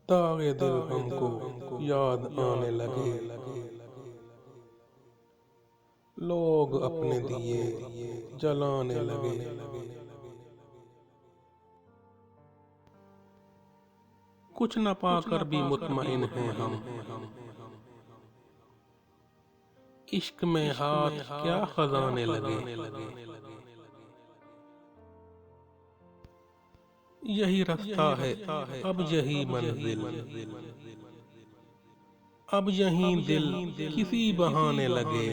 दागे दिल हमको याद आने लगे, लोग अपने दिए जलाने लगे। कुछ न पाकर भी मुतमईन हैं हम, इश्क में हाथ क्या खजाने लगे। यही रास्ता है अब यही मंजिल, अब यहीं दिल किसी बहाने लगे।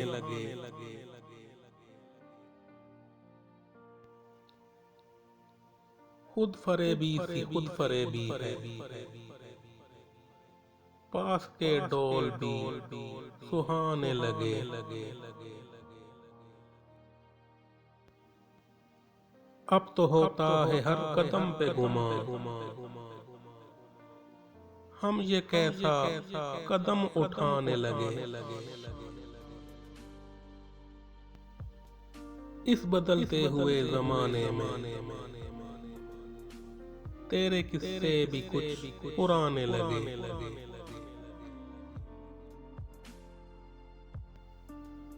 खुद फरेबी सी खुद फरेबी है, पास के डोल भी सुहाने लगे। अब तो होता है हर कदम पे गुमान, हम ये कैसा कदम उठाने लगे। इस बदलते हुए जमाने में तेरे किस्से भी कुछ पुराने लगे।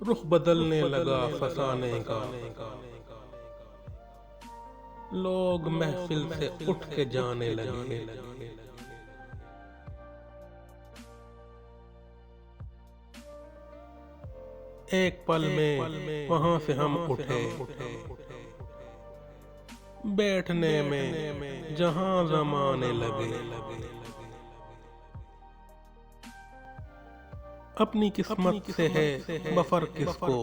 रुख बदलने लगा फसाने का, लोग महफिल से उठ के जाने लगे। एक पल में वहां से हम उठे, बैठने में जहां जमाने लगे। अपनी किस्मत से है बफर किसको,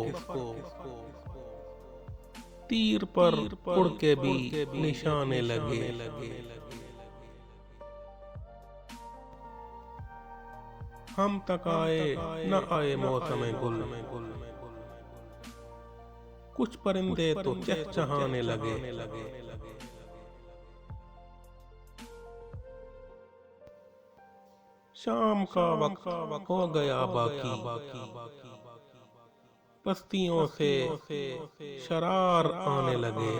तीर पर उड़ के भी निशाने लगे। हम तक आए न आए मौसम गुल, कुछ परिंदे तो चहचहाने लगे। शाम का वक्त हो गया बाकी, बस्तियों से शरार आने लगे।